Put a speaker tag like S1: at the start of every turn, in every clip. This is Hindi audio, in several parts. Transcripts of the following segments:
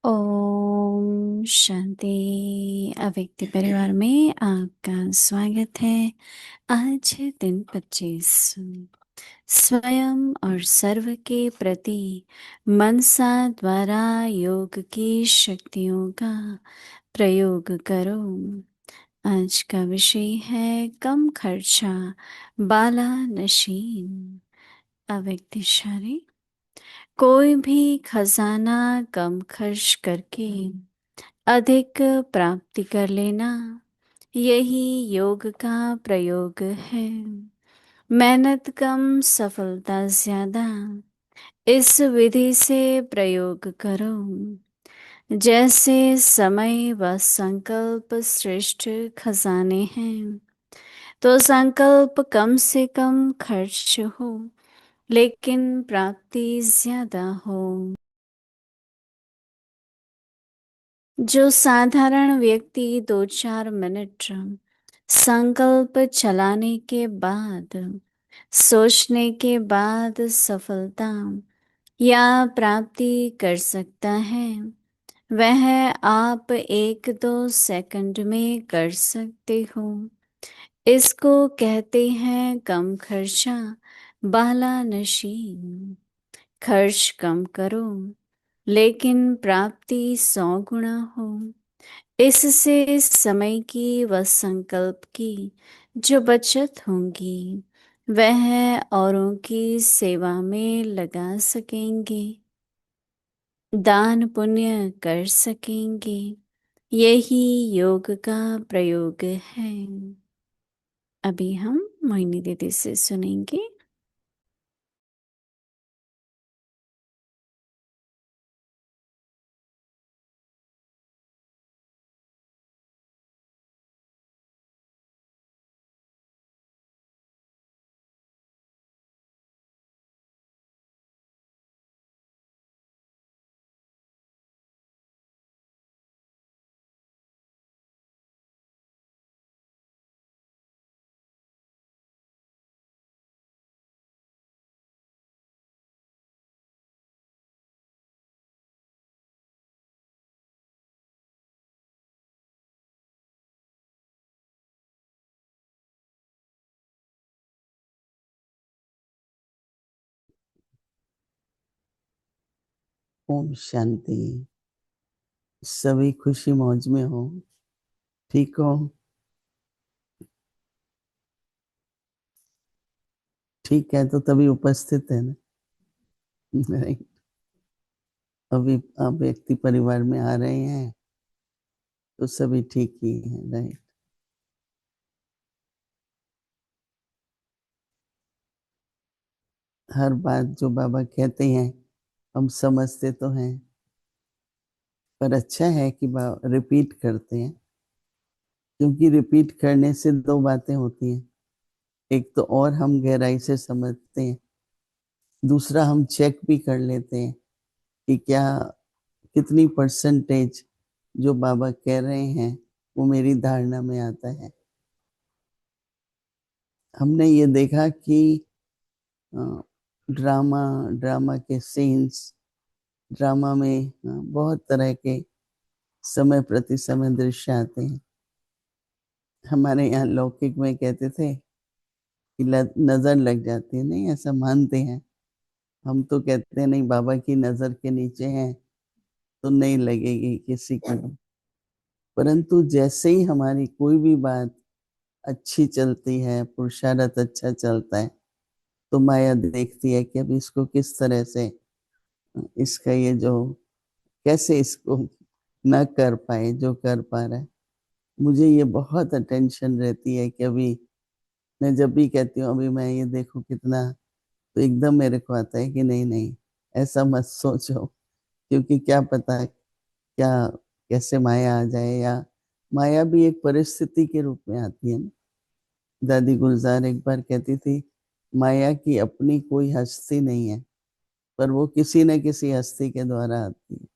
S1: ओम शांति। अव्यक्ति परिवार में आपका स्वागत है। आज है दिन 25। स्वयं और सर्व के प्रति मनसा द्वारा योग की शक्तियों का प्रयोग करो। आज का विषय है कम खर्चा बाला नशीन। अव्यक्तिशाली कोई भी खजाना कम खर्च करके अधिक प्राप्ति कर लेना, यही योग का प्रयोग है। मेहनत कम सफलता ज्यादा, इस विधि से प्रयोग करो। जैसे समय व संकल्प श्रेष्ठ खजाने हैं, तो संकल्प कम से कम खर्च हो लेकिन प्राप्ति ज्यादा हो। जो साधारण व्यक्ति 2-4 मिनट संकल्प चलाने के बाद, सोचने के बाद सफलता या प्राप्ति कर सकता है, वह आप 1-2 सेकंड में कर सकते हो। इसको कहते हैं कम खर्चा बाला नशीन। खर्च कम करो लेकिन प्राप्ति 100 गुना हो। इससे समय की व संकल्प की जो बचत होंगी, वह औरों की सेवा में लगा सकेंगे, दान पुण्य कर सकेंगे। यही योग का प्रयोग है। अभी हम मोहिनी दीदी से सुनेंगे।
S2: ओम शांति। सभी खुशी मौज में हो, ठीक हो? ठीक है तो तभी उपस्थित है ना। राइट। अभी आप व्यक्ति परिवार में आ रहे हैं तो सभी ठीक ही है। राइट। हर बात जो बाबा कहते हैं हम समझते तो हैं, पर अच्छा है कि रिपीट करते हैं, क्योंकि रिपीट करने से दो बातें होती हैं। एक तो और हम गहराई से समझते हैं, दूसरा हम चेक भी कर लेते हैं कि क्या कितनी परसेंटेज जो बाबा कह रहे हैं वो मेरी धारणा में आता है। हमने ये देखा कि ड्रामा ड्रामा के सीन्स, ड्रामा में बहुत तरह के समय प्रति समय दृश्य आते हैं। हमारे यहाँ लौकिक में कहते थे कि नजर लग जाती है, नहीं ऐसा मानते हैं। हम तो कहते हैं नहीं, बाबा की नजर के नीचे है तो नहीं लगेगी किसी की। परंतु जैसे ही हमारी कोई भी बात अच्छी चलती है, पुरुषार्थ अच्छा चलता है, तो माया देखती है कि अब इसको किस तरह से, इसका ये जो कैसे इसको न कर पाए जो कर पा रहा है। मुझे ये बहुत अटेंशन रहती है कि अभी मैं जब भी कहती हूँ अभी मैं ये देखूं कितना, तो एकदम मेरे को आता है कि नहीं नहीं, ऐसा मत सोचो, क्योंकि क्या पता क्या कैसे माया आ जाए। या माया भी एक परिस्थिति के रूप में आती है ना। दादी गुलजार एक बार कहती थी, माया की अपनी कोई हस्ती नहीं है, पर वो किसी न किसी हस्ती के द्वारा आती है।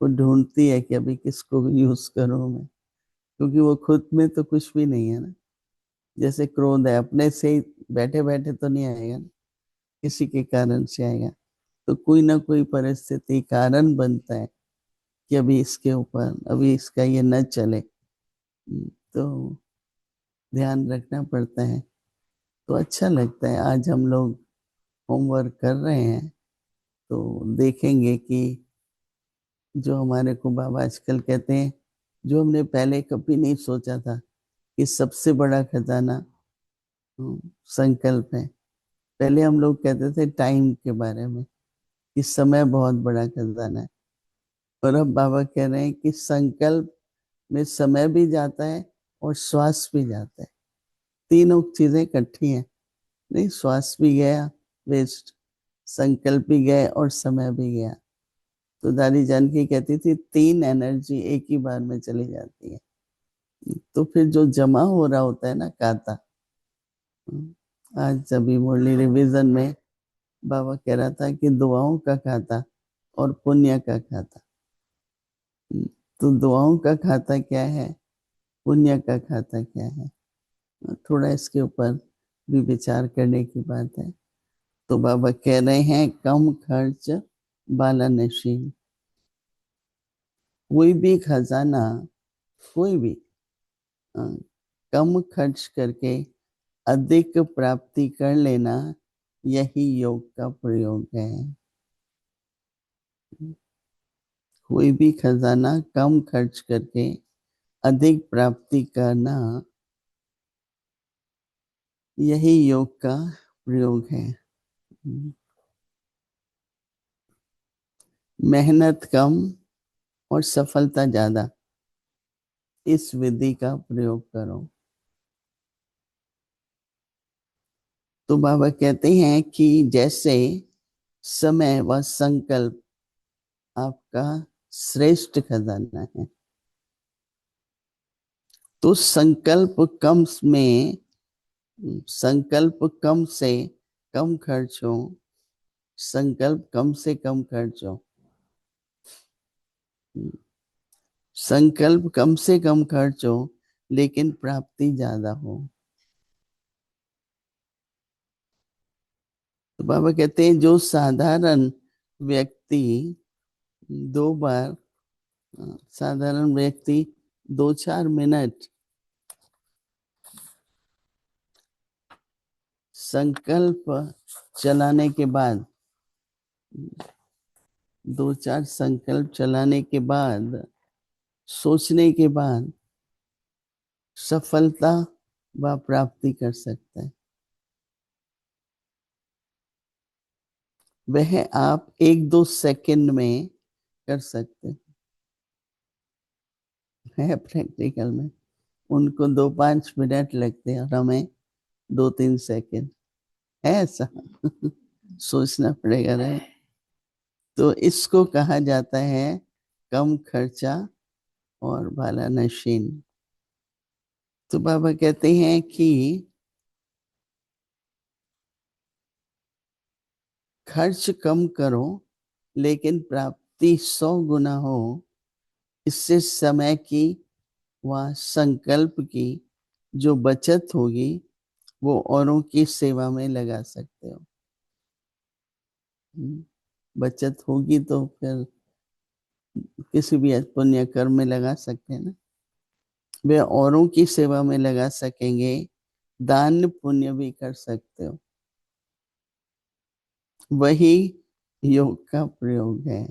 S2: वो ढूंढती है कि अभी किसको यूज करूं मैं, क्योंकि वो खुद में तो कुछ भी नहीं है ना। जैसे क्रोध है, अपने से ही बैठे बैठे तो नहीं आएगा ना, किसी के कारण से आएगा। तो कोई ना कोई परिस्थिति कारण बनता है कि अभी इसके ऊपर, अभी इसका ये न चले। तो ध्यान रखना पड़ता है। तो अच्छा लगता है। आज हम लोग होमवर्क कर रहे हैं तो देखेंगे कि जो हमारे को बाबा आजकल कहते हैं, जो हमने पहले कभी नहीं सोचा था कि सबसे बड़ा खजाना संकल्प है। पहले हम लोग कहते थे टाइम के बारे में कि समय बहुत बड़ा खजाना है, और अब बाबा कह रहे हैं कि संकल्प में समय भी जाता है और श्वास भी जाता है। तीनों चीजें इकट्ठी हैं। नहीं, श्वास भी गया वेस्ट, संकल्प भी गए और समय भी गया। तो दादी जानकी कहती थी 3 एनर्जी एक ही बार में चली जाती है। तो फिर जो जमा हो रहा होता है ना काता, आज अभी मुरली रिवीजन में बाबा कह रहा था कि दुआओं का खाता और पुण्य का खाता। तो दुआओं का खाता क्या है, पुण्य का खाता क्या है, थोड़ा इसके ऊपर भी विचार करने की बात है। तो बाबा कह रहे हैं कम खर्च बाला नशीन। कोई भी खजाना, कोई भी अ, कम खर्च करके अधिक प्राप्ति कर लेना, यही योग का प्रयोग है। कोई भी खजाना कम खर्च करके अधिक प्राप्ति करना, यही योग का प्रयोग है। मेहनत कम और सफलता ज्यादा, इस विधि का प्रयोग करो। तो बाबा कहते हैं कि जैसे समय व संकल्प आपका श्रेष्ठ खजाना है, तो संकल्प कम से कम खर्च हो, संकल्प कम से कम खर्च हो, संकल्प कम से कम खर्च हो, लेकिन प्राप्ति ज्यादा हो। तो बाबा कहते हैं जो साधारण व्यक्ति 2 बार, साधारण व्यक्ति 2-4 मिनट संकल्प चलाने के बाद, 2-4 संकल्प चलाने के बाद, सोचने के बाद सफलता व प्राप्ति कर सकता है। वह आप 1-2 सेकंड में कर सकते हैं प्रैक्टिकल में। उनको 2-5 मिनट लगते हैं और हमें 2-3 सेकंड, है ऐसा। सोचना पड़ेगा रहे। तो इसको कहा जाता है कम खर्चा और भाला नशीन। तो बाबा कहते हैं कि खर्च कम करो लेकिन प्राप्ति 100 गुना हो। इससे समय की व संकल्प की जो बचत होगी वो औरों की सेवा में लगा सकते हो। बचत होगी तो फिर किसी भी पुण्य कर्म में लगा सकते हैं ना। वे औरों की सेवा में लगा सकेंगे, दान पुण्य भी कर सकते हो। वही योग का प्रयोग है।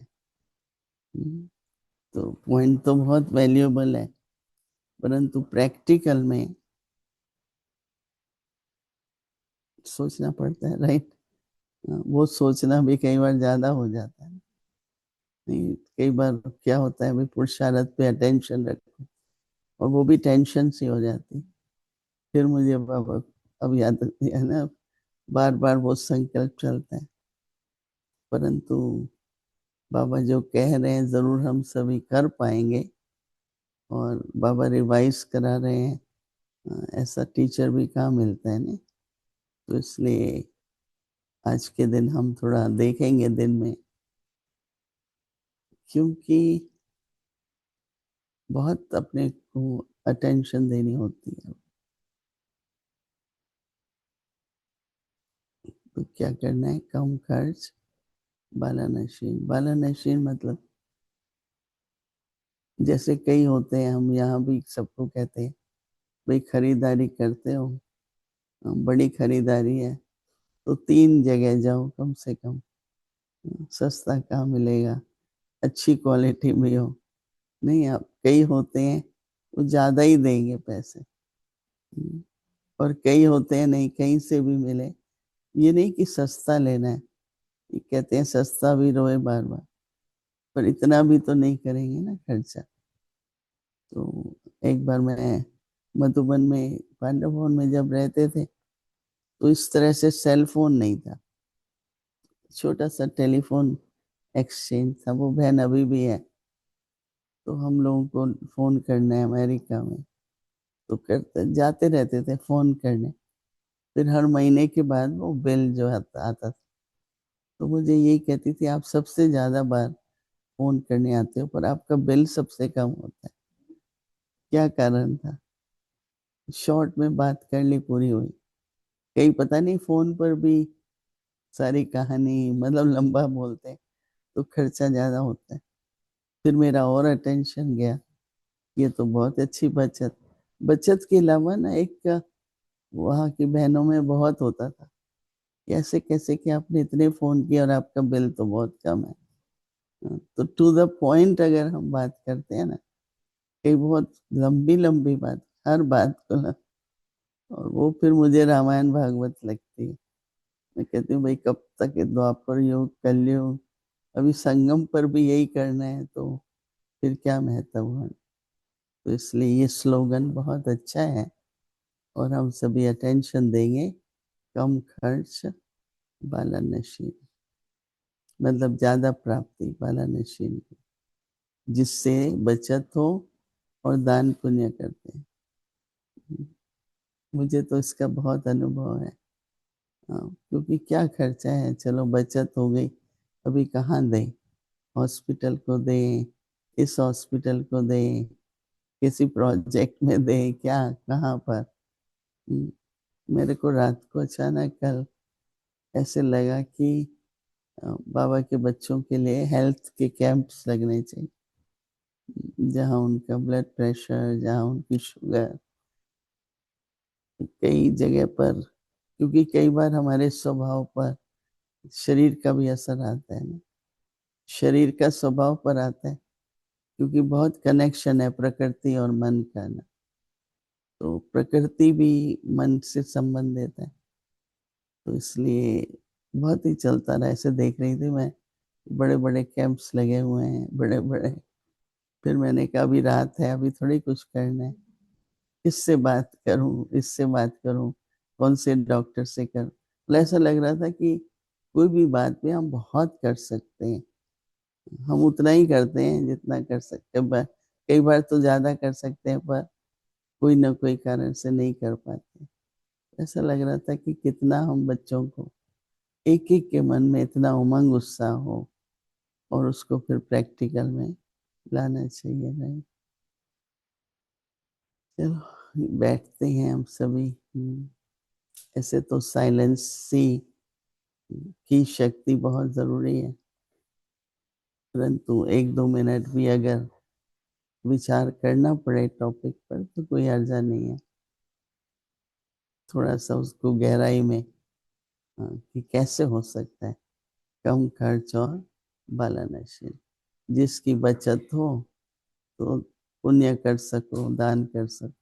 S2: तो पॉइंट तो बहुत वैल्यूएबल है, परंतु प्रैक्टिकल में सोचना पड़ता है, राइट। वो सोचना भी कई बार ज्यादा हो जाता है। नहीं, कई बार क्या होता है, भाई पुरुषार्थ पे अटेंशन रखो और वो भी टेंशन सी हो जाती। फिर मुझे बाबा अब याद है ना, बार बार वो संकल्प चलता है। परंतु बाबा जो कह रहे हैं जरूर हम सभी कर पाएंगे। और बाबा रिवाइज करा रहे हैं, ऐसा टीचर भी कहाँ मिलता है ना। तो इसलिए आज के दिन हम थोड़ा देखेंगे दिन में, क्योंकि बहुत अपने को अटेंशन देनी होती है। तो क्या करना है, कम खर्च बाला नशीन। बाला नशीन मतलब जैसे कई होते हैं, हम यहाँ भी सबको कहते हैं, भाई खरीदारी करते हो, बड़ी खरीदारी है तो 3 जगह जाओ कम से कम, सस्ता कहाँ मिलेगा, अच्छी क्वालिटी भी हो। नहीं, आप कई होते हैं वो ज्यादा ही देंगे पैसे। और कई होते हैं नहीं, कहीं से भी मिले, ये नहीं कि सस्ता लेना है, ये कहते हैं सस्ता भी रोए बार बार, पर इतना भी तो नहीं करेंगे ना खर्चा। तो एक बार मैं मधुबन में पांडव भवन में जब रहते थे, तो इस तरह से सेल फोन नहीं था, छोटा सा टेलीफोन एक्सचेंज था, वो बहन अभी भी है। तो हम लोगों को फोन करना है अमेरिका में, तो करते जाते रहते थे फोन करने। फिर हर महीने के बाद वो बिल जो आता था, तो मुझे यही कहती थी, आप सबसे ज्यादा बार फोन करने आते हो पर आपका बिल सबसे कम होता है, क्या कारण था? शॉर्ट में बात कर ली, पूरी हुई। कई पता नहीं फोन पर भी सारी कहानी मतलब लंबा बोलते हैं, तो खर्चा ज्यादा होता है। फिर मेरा और अटेंशन गया, ये तो बहुत अच्छी बचत। बचत के अलावा ना एक वहाँ की बहनों में बहुत होता था, कैसे कैसे कि आपने इतने फोन किए और आपका बिल तो बहुत कम है। तो टू द पॉइंट अगर हम बात करते हैं ना, कई बहुत लंबी लंबी बात, हर बात को ना, और वो फिर मुझे रामायण भागवत लगती है। मैं कहती हूँ भाई कब तक ये द्वापर युग कलयुग, अभी संगम पर भी यही करना है, तो फिर क्या महत्व है? तो इसलिए ये स्लोगन बहुत अच्छा है, और हम सभी अटेंशन देंगे। कम खर्च बाला नशीन, मतलब ज्यादा प्राप्ति बाला नशीन, जिससे बचत हो और दान पुण्य करते हैं। मुझे तो इसका बहुत अनुभव है। हाँ, क्योंकि क्या खर्चा है, चलो बचत हो गई, अभी कहाँ दें, हॉस्पिटल को दें, इस हॉस्पिटल को दें, किसी प्रोजेक्ट में दें, क्या कहाँ पर। हम्म, मेरे को रात को अचानक कल ऐसे लगा कि बाबा के बच्चों के लिए हेल्थ के कैंप्स लगने चाहिए, जहाँ उनका ब्लड प्रेशर, जहाँ उनकी शुगर, कई जगह पर, क्योंकि कई बार हमारे स्वभाव पर शरीर का भी असर आता है ना, शरीर का स्वभाव पर आता है, क्योंकि बहुत कनेक्शन है प्रकृति और मन का ना। तो प्रकृति भी मन से संबंधित है, तो इसलिए बहुत ही चलता रहा। ऐसे देख रही थी मैं, बड़े बड़े कैंप्स लगे हुए हैं, बड़े बड़े। फिर मैंने कहा अभी रात है, अभी थोड़ी कुछ करना है, किससे बात करूं, इससे बात करूं, कौन से डॉक्टर से करूं। मतलब ऐसा लग रहा था कि कोई भी बात पे हम बहुत कर सकते हैं, हम उतना ही करते हैं जितना कर सकते हैं, कई बार तो ज्यादा कर सकते हैं, पर कोई ना कोई कारण से नहीं कर पाते। ऐसा लग रहा था कि कितना हम बच्चों को, एक एक के मन में इतना उमंग उत्साह हो, और उसको फिर प्रैक्टिकल में लाना चाहिए। नहीं, चलो बैठते हैं हम सभी। ऐसे तो साइलेंस सी की शक्ति बहुत जरूरी है, परंतु 1-2 मिनट भी अगर विचार करना पड़े टॉपिक पर तो कोई अर्जा नहीं है। थोड़ा सा उसको गहराई में, कि कैसे हो सकता है कम खर्च और बाला नशीन, जिसकी बचत हो तो पुण्य कर सको, दान कर सको।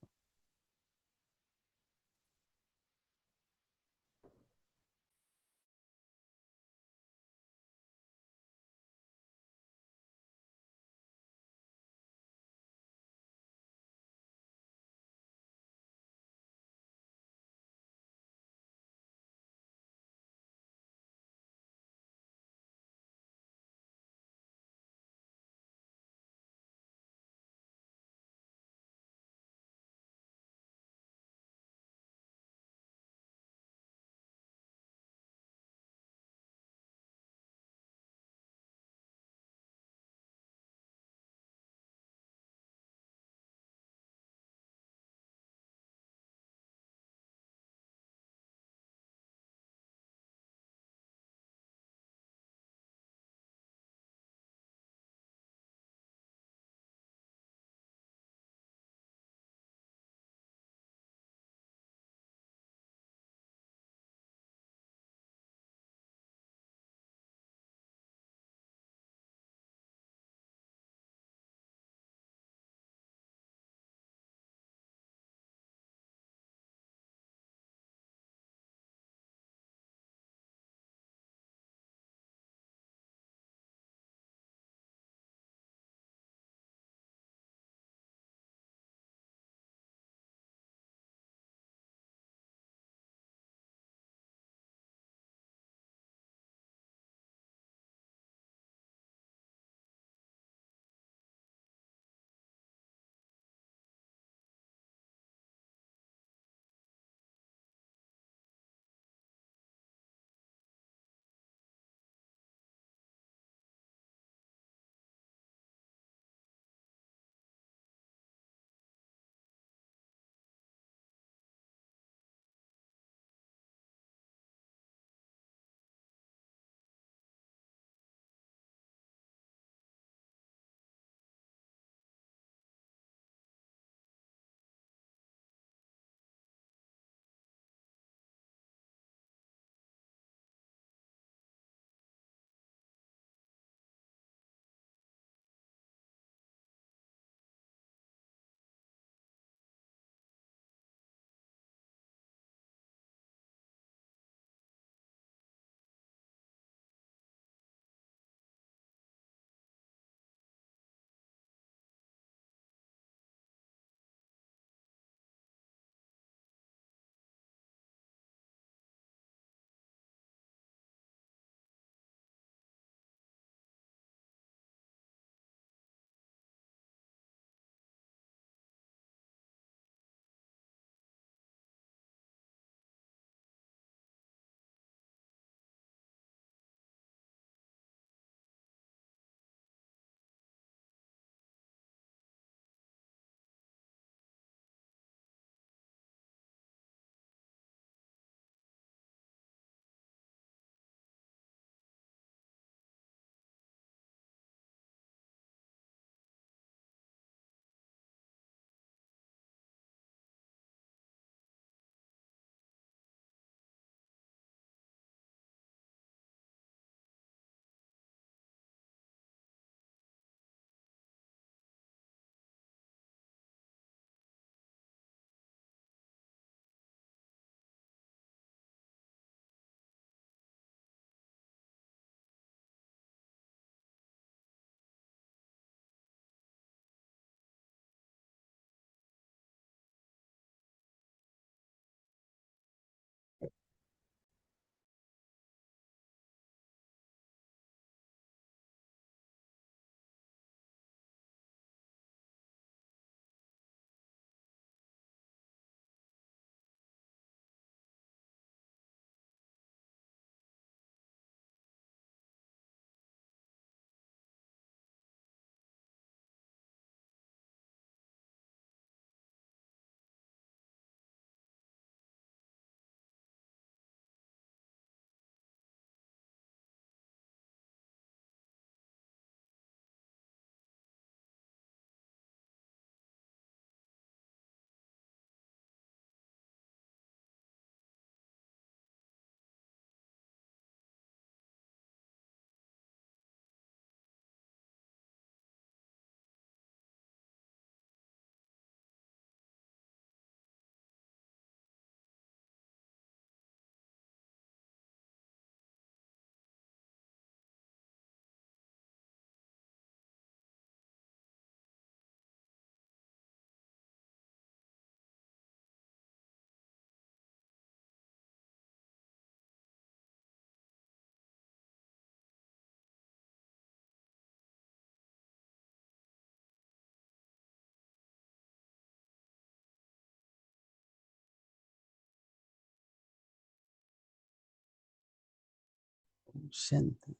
S2: शांति।